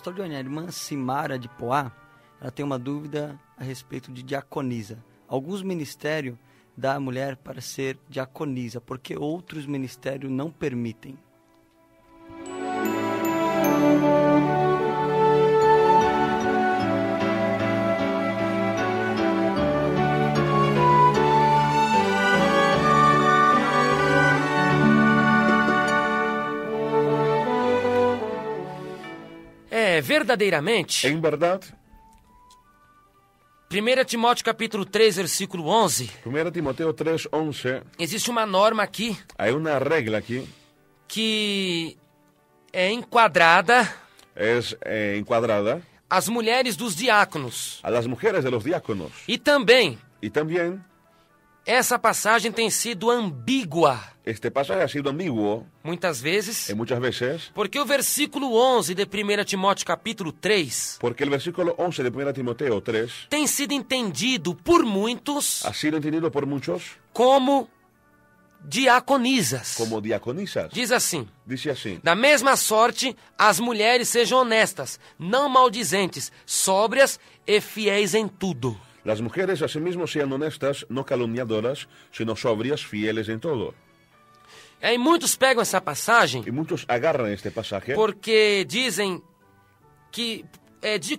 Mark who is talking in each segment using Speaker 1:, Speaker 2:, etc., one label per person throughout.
Speaker 1: Pastor Johnny, a irmã Simara de Poá, ela tem uma dúvida a respeito de diaconisa. Alguns ministérios dão a mulher para ser diaconisa, porque outros ministérios não permitem.
Speaker 2: Verdadeiramente,
Speaker 3: En verdad,
Speaker 2: 1 Timóteo capítulo 3, versículo 11,
Speaker 3: 1 Timoteo 3:11,
Speaker 2: existe uma norma aqui
Speaker 3: hay una regla aquí,
Speaker 2: que é enquadrada
Speaker 3: es encuadrada
Speaker 2: às mulheres dos diáconos.
Speaker 3: a las mujeres de los diáconos.
Speaker 2: E também,
Speaker 3: Y también,
Speaker 2: essa passagem tem sido ambígua,
Speaker 3: este pasaje ha sido ambiguo
Speaker 2: muitas vezes,
Speaker 3: muchas veces,
Speaker 2: porque o versículo 11 de 1 Timóteo capítulo 3
Speaker 3: porque el versículo 11 de 1 Timoteo 3
Speaker 2: tem sido entendido por muitos
Speaker 3: ha sido entendido por muchos
Speaker 2: como diaconisas.
Speaker 3: como diaconisas.
Speaker 2: Diz assim:
Speaker 3: Dice así:
Speaker 2: da mesma sorte, as mulheres sejam honestas, não maldizentes, sóbrias e fiéis em tudo.
Speaker 3: las mujeres asimismo sean honestas, no calumniadoras, sino sobrias, fieles en todo.
Speaker 2: E muitos pegam essa passagem
Speaker 3: Y muchos agarran este pasaje
Speaker 2: porque dizem que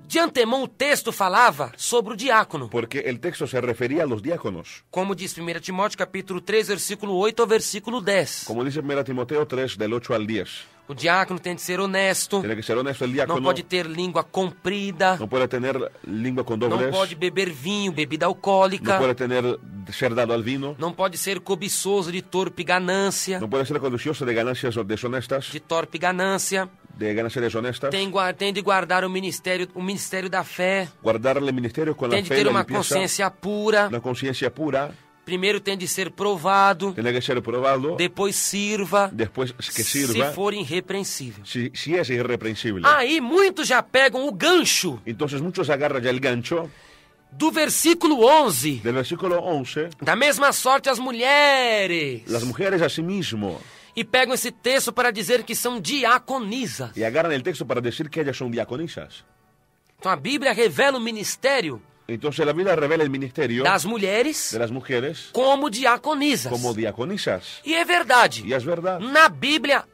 Speaker 2: de antemão o texto falava sobre o diácono.
Speaker 3: porque el texto se refería a los diáconos.
Speaker 2: Como diz 1 Timóteo capítulo 3, versículo 8 ao versículo 10.
Speaker 3: Como dice 1 Timoteo 3, del 8 al 10.
Speaker 2: O diácono tem de ser honesto,
Speaker 3: Tiene que ser honesto el diácono.
Speaker 2: não pode ter língua comprida,
Speaker 3: No puede tener lengua con
Speaker 2: não
Speaker 3: doblez.
Speaker 2: pode beber vinho, bebida
Speaker 3: No
Speaker 2: alcoólica,
Speaker 3: puede ser dado al vino.
Speaker 2: não pode ser cobiçoso de torpe ganância,
Speaker 3: No puede ser codicioso de ganancias deshonestas.
Speaker 2: de torpe ganância.
Speaker 3: De ganancias deshonestas.
Speaker 2: Tem de guardar o ministério da fé,
Speaker 3: Guardar el ministerio con
Speaker 2: tem
Speaker 3: la
Speaker 2: de
Speaker 3: fe y
Speaker 2: ter
Speaker 3: la
Speaker 2: uma
Speaker 3: limpieza.
Speaker 2: consciência pura.
Speaker 3: Una conciencia pura.
Speaker 2: Primeiro tem de ser provado,
Speaker 3: Tiene que ser probado.
Speaker 2: depois sirva,
Speaker 3: Después que sirva.
Speaker 2: se for irrepreensível.
Speaker 3: Si es irreprensible.
Speaker 2: Aí muitos já pegam o gancho
Speaker 3: Entonces muchos agarran ya el gancho
Speaker 2: do versículo 11.
Speaker 3: del versículo 11.
Speaker 2: Da mesma sorte as mulheres.
Speaker 3: Las mujeres asimismo.
Speaker 2: E pegam esse texto para dizer que são diaconisas.
Speaker 3: Y agarran el texto para decir que ellas son diaconisas.
Speaker 2: Então a Bíblia revela o ministério
Speaker 3: Entonces la Biblia revela el ministerio
Speaker 2: das mulheres
Speaker 3: de las mujeres
Speaker 2: como diaconisas.
Speaker 3: como diaconisas.
Speaker 2: E é verdade.
Speaker 3: Y es verdad.
Speaker 2: Na Bíblia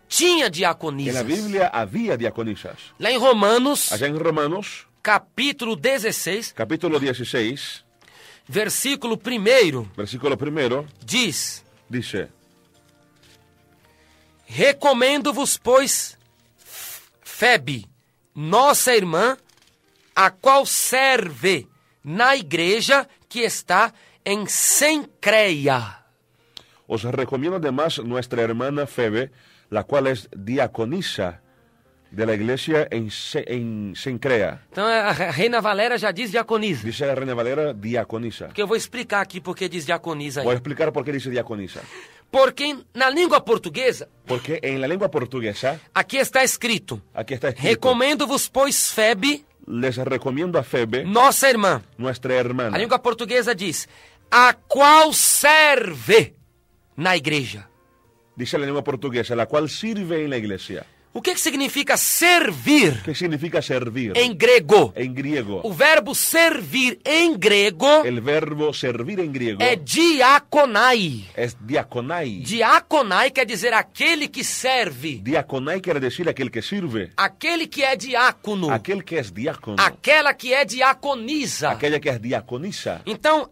Speaker 2: tinha
Speaker 3: En la
Speaker 2: diaconisas.
Speaker 3: Biblia había diaconisas.
Speaker 2: Lá em Romanos,
Speaker 3: Allá en Romanos,
Speaker 2: capítulo 16,
Speaker 3: capítulo 16,
Speaker 2: versículo 1,
Speaker 3: versículo 1,
Speaker 2: diz:
Speaker 3: dice:
Speaker 2: recomendo-vos, pois, Febe, nossa irmã, a qual serve na igreja que está em Cencreia.
Speaker 3: Os recomiendo además nuestra hermana Febe, la cual es diaconisa de la iglesia en Cencrea.
Speaker 2: Então a Reina Valera já diz diaconisa.
Speaker 3: Dice la Reina Valera, diaconisa.
Speaker 2: Que eu vou explicar aqui porque diz diaconisa
Speaker 3: Voy a
Speaker 2: aí.
Speaker 3: explicar por qué dice diaconisa.
Speaker 2: Porque na língua portuguesa,
Speaker 3: Porque en la lengua portuguesa,
Speaker 2: aqui está escrito:
Speaker 3: aquí está escrito:
Speaker 2: recomendo-vos, pois, Febe,
Speaker 3: les recomiendo a Febe,
Speaker 2: nossa irmã.
Speaker 3: nuestra
Speaker 2: A
Speaker 3: hermana.
Speaker 2: língua portuguesa diz: a qual serve na igreja.
Speaker 3: Dice la lengua portuguesa, la cual sirve en la iglesia.
Speaker 2: O que significa servir
Speaker 3: ¿Qué significa servir?
Speaker 2: em grego?
Speaker 3: En griego.
Speaker 2: O verbo servir em grego
Speaker 3: El verbo servir en griego
Speaker 2: é diaconai.
Speaker 3: es diaconai.
Speaker 2: Diaconai quer dizer aquele que serve,
Speaker 3: Diaconai quiere decir aquel que sirve,
Speaker 2: aquele que é diácono,
Speaker 3: aquel que es diácono,
Speaker 2: aquela que é diaconisa.
Speaker 3: aquella que es diaconisa.
Speaker 2: Então,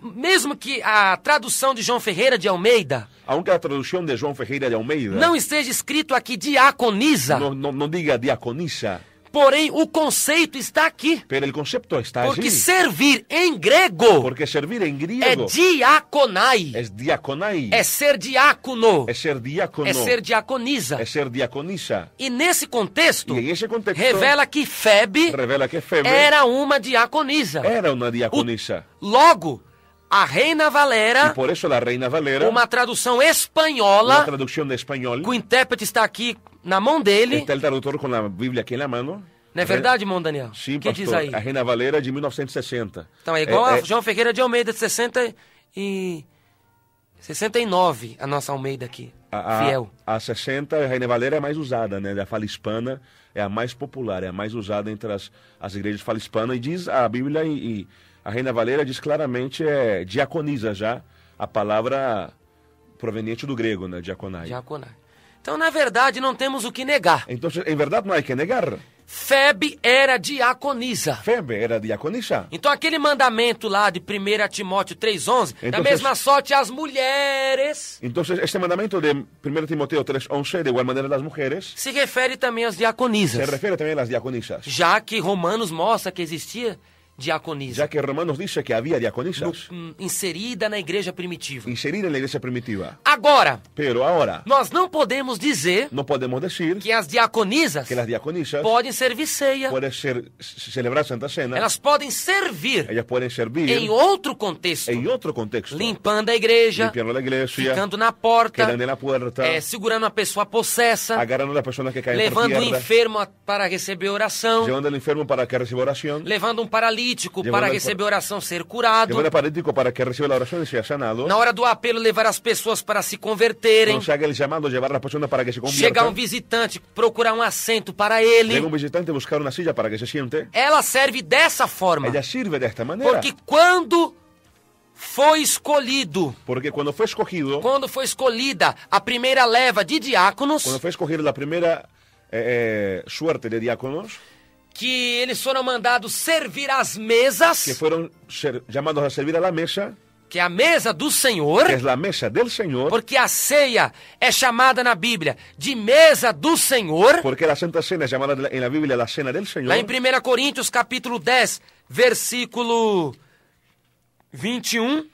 Speaker 2: mesmo que a tradução de João Ferreira de Almeida
Speaker 3: Aunque la traducción de João Ferreira de Almeida
Speaker 2: não esteja escrito aqui diaconisa,
Speaker 3: no diga diaconisa,
Speaker 2: porém o conceito está aqui.
Speaker 3: pero el concepto está
Speaker 2: Porque
Speaker 3: allí.
Speaker 2: servir em grego
Speaker 3: Porque servir en
Speaker 2: é
Speaker 3: griego
Speaker 2: diaconai,
Speaker 3: es diaconai,
Speaker 2: é ser diácono,
Speaker 3: es ser diácono,
Speaker 2: é ser diaconisa.
Speaker 3: es ser diaconisa.
Speaker 2: E nesse contexto,
Speaker 3: Y en ese contexto
Speaker 2: revela que Febe
Speaker 3: revela que Febe
Speaker 2: era uma diaconisa.
Speaker 3: era una diaconisa.
Speaker 2: Logo, a Reina
Speaker 3: Y
Speaker 2: Valera,
Speaker 3: por eso la Reina Valera,
Speaker 2: uma tradução
Speaker 3: una
Speaker 2: espanhola,
Speaker 3: traducción de español,
Speaker 2: que o intérprete está aqui na mão dele.
Speaker 3: está el traductor con la Biblia aquí en la mano.
Speaker 2: Não é verdade, irmão Daniel?
Speaker 3: Sim,
Speaker 2: O que diz
Speaker 3: pastor.
Speaker 2: aí?
Speaker 3: A Reina Valera de 1960.
Speaker 2: Então é igual a João Ferreira de Almeida, de 60 e... 69, a nossa Almeida aqui, fiel.
Speaker 3: A 60, a Reina Valera é a mais usada, né? A fala hispana é a mais popular, é a mais usada entre as igrejas de fala hispana. E diz a Bíblia, e a Reina Valera diz claramente, diaconisa já, a palavra proveniente do grego, né? Diaconai.
Speaker 2: Diaconai. Então, na verdade, não temos o que negar.
Speaker 3: Então, em verdade, não há que negar.
Speaker 2: Febe era diaconisa.
Speaker 3: Febe era diaconisa.
Speaker 2: Então aquele mandamento lá de 1 Timóteo 3,11, da mesma sorte as mulheres...
Speaker 3: Então este mandamento de 1 Timoteo 3,11, de igual maneira das mulheres...
Speaker 2: se refere também às diaconisas.
Speaker 3: Se refere também às diaconisas.
Speaker 2: Já que Romanos mostra que existia diaconisa.
Speaker 3: Já que Romanos diz que havia diaconisas.
Speaker 2: Inserida na igreja primitiva.
Speaker 3: Inserida na igreja primitiva.
Speaker 2: Agora,
Speaker 3: nós
Speaker 2: não podemos dizer...
Speaker 3: não podemos dizer
Speaker 2: que as diaconisas...
Speaker 3: que as diaconisas...
Speaker 2: podem servir ceia.
Speaker 3: Podem celebrar Santa Cena.
Speaker 2: Elas podem servir...
Speaker 3: Elas podem servir...
Speaker 2: em outro contexto.
Speaker 3: Em outro contexto.
Speaker 2: Limpando a igreja.
Speaker 3: Limpiando a igreja.
Speaker 2: Ficando na porta.
Speaker 3: Quedando na porta.
Speaker 2: Segurando a pessoa possessa.
Speaker 3: Agarrando a pessoa que cai
Speaker 2: levando o enfermo para receber oração.
Speaker 3: Levando o enfermo para que receba oração.
Speaker 2: Levando um paralítico para receber oração, ser curado.
Speaker 3: Levando o paralítico para que receba a oração e seja sanado.
Speaker 2: Na hora do apelo, levar as pessoas para se converterem.
Speaker 3: Quando se haga o chamado, levar as pessoas para que se conviertam.
Speaker 2: Chegar um visitante, procurar um assento para ele.
Speaker 3: Chega um visitante, buscar uma silla para que se siente.
Speaker 2: Ela serve dessa forma.
Speaker 3: Ela serve desta maneira.
Speaker 2: Porque quando foi escolhido.
Speaker 3: Porque quando foi escolhido.
Speaker 2: Quando foi escolhida a primeira leva de diáconos.
Speaker 3: Quando foi escolhida a primeira suerte de diáconos.
Speaker 2: Que eles foram mandados servir as mesas.
Speaker 3: Que foram chamados a servir a mesa.
Speaker 2: Que é a mesa do Senhor.
Speaker 3: Que é a mesa del Senhor.
Speaker 2: Porque a ceia é chamada na Bíblia de mesa do Senhor.
Speaker 3: Porque a Santa Cena é chamada na Bíblia a cena del Senhor.
Speaker 2: Lá em 1 Coríntios capítulo 10, versículo 21.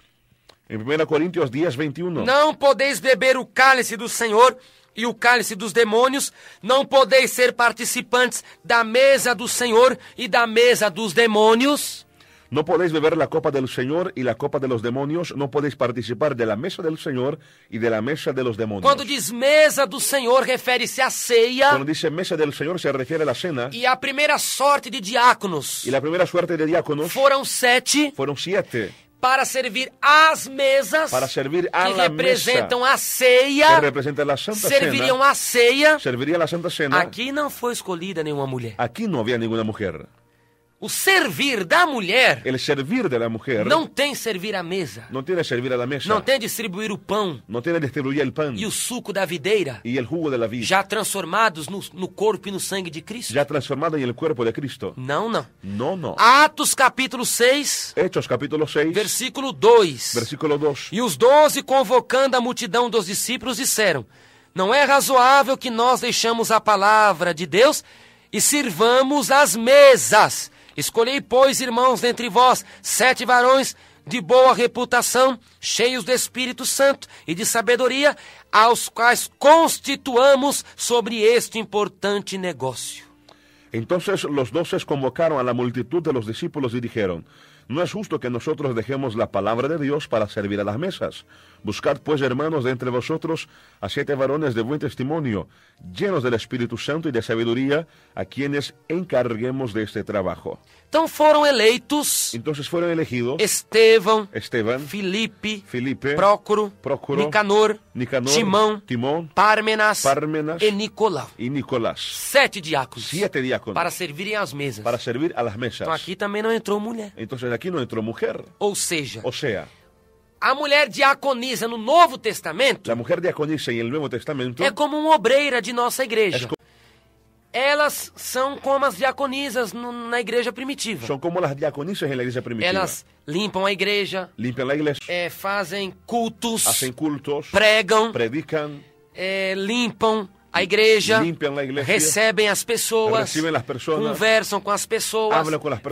Speaker 3: Em 1 Coríntios 10, 21.
Speaker 2: Não podeis beber o cálice do Senhor e o cálice dos demônios, não podeis ser participantes da mesa do Senhor e da mesa dos demônios.
Speaker 3: No podéis beber la copa del Señor y la copa de los demonios, no podéis participar de la mesa del Señor y de la mesa de los demonios.
Speaker 2: Quando diz mesa do Senhor, refere-se à ceia.
Speaker 3: Quando diz mesa del Señor, se refiere a la cena.
Speaker 2: E a primeira sorte de diáconos.
Speaker 3: Y la primera suerte de diáconos.
Speaker 2: Foram 7.
Speaker 3: Foram 7.
Speaker 2: Para servir as mesas.
Speaker 3: Para servir a
Speaker 2: que
Speaker 3: la
Speaker 2: representam
Speaker 3: mesa,
Speaker 2: a ceia.
Speaker 3: que representa la Santa
Speaker 2: serviriam
Speaker 3: Cena,
Speaker 2: a ceia.
Speaker 3: Serviria a Santa Cena.
Speaker 2: Aqui não foi escolhida nenhuma mulher.
Speaker 3: Aqui não havia nenhuma mulher.
Speaker 2: O servir da mulher.
Speaker 3: El servir de la mujer.
Speaker 2: Não tem servir a mesa.
Speaker 3: Não tem servir a la mesa.
Speaker 2: Não tem distribuir o pão.
Speaker 3: Não tem distribuir o pão.
Speaker 2: E o suco da videira.
Speaker 3: E o jugo de la vid.
Speaker 2: Já transformados no corpo e no sangue de Cristo.
Speaker 3: Já transformado em el cuerpo de Cristo.
Speaker 2: Não, não.
Speaker 3: Não, não.
Speaker 2: Atos capítulo 6.
Speaker 3: Hechos capítulo 6.
Speaker 2: Versículo 2.
Speaker 3: Versículo 2.
Speaker 2: E os 12, convocando a multidão dos discípulos, disseram: não é razoável que nós deixamos a palavra de Deus e sirvamos as mesas. Escolhei, pois, irmãos, dentre vós, 7 varões de boa reputação, cheios do Espírito Santo e de sabedoria, aos quais constituamos sobre este importante negócio.
Speaker 3: Entonces los 12 convocaron a la multitud de los discípulos y dijeron: no es justo que nosotros dejemos la palabra de Dios para servir a las mesas. Buscad pues, hermanos, de entre vosotros a 7 varones de buen testimonio, llenos del Espíritu Santo y de sabiduría, a quienes encarguemos de este trabajo.
Speaker 2: Então foram eleitos.
Speaker 3: Entonces fueron elegidos
Speaker 2: Esteban,
Speaker 3: Filipe,
Speaker 2: Prócoro, Nicanor,
Speaker 3: Timón,
Speaker 2: Pármenas
Speaker 3: e
Speaker 2: Nicolás. 7 diáconos.
Speaker 3: 7 diáconos.
Speaker 2: Para servirem às mesas.
Speaker 3: Para servir a las mesas.
Speaker 2: Então aqui também não entrou mulher.
Speaker 3: Entonces aquí no entró mujer.
Speaker 2: Ou seja,
Speaker 3: a
Speaker 2: mulher diaconisa no Novo Testamento.
Speaker 3: A mulher diaconisa em Novo Testamento
Speaker 2: é como uma obreira de nossa igreja. Elas são como as diaconisas na igreja primitiva.
Speaker 3: São como as diaconisas na igreja primitiva.
Speaker 2: Elas limpam a igreja.
Speaker 3: Limpam a igreja.
Speaker 2: Fazem cultos.
Speaker 3: Fazem cultos.
Speaker 2: Predicam. Limpam a igreja. Recebem as pessoas. Conversam com as pessoas.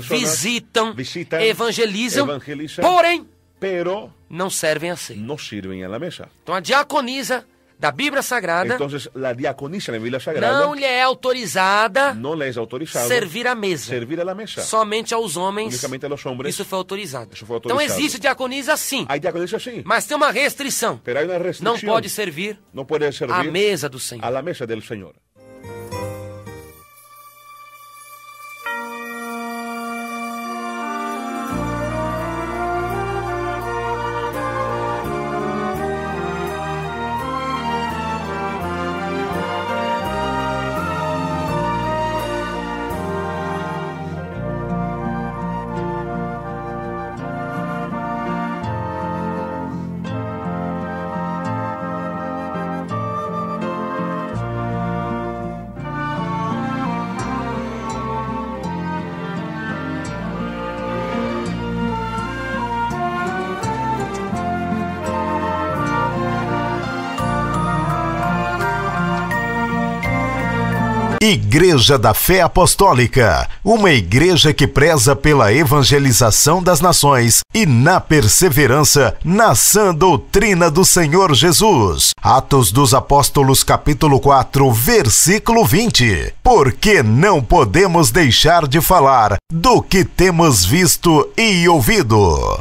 Speaker 2: Visitam. Evangelizam. Porém, não servem a ceia.
Speaker 3: Não servem a la mesa.
Speaker 2: Então a diaconisa da Bíblia Sagrada,
Speaker 3: entonces, la diaconisa na Bíblia Sagrada
Speaker 2: não lhe é autorizada
Speaker 3: servir
Speaker 2: a mesa.
Speaker 3: Servir a la mesa.
Speaker 2: Somente aos homens.
Speaker 3: Unicamente a los hombres.
Speaker 2: Isso foi autorizado. Então existe diaconisa sim.
Speaker 3: Hay diaconisa sim.
Speaker 2: Mas tem uma restrição.
Speaker 3: Pero hay una restricción.
Speaker 2: Não pode servir a mesa do Senhor.
Speaker 3: A la mesa del Senhor.
Speaker 4: Igreja da Fé Apostólica, uma igreja que preza pela evangelização das nações e na perseverança na sã doutrina do Senhor Jesus. Atos dos Apóstolos, capítulo 4, versículo 20. Porque não podemos deixar de falar do que temos visto e ouvido.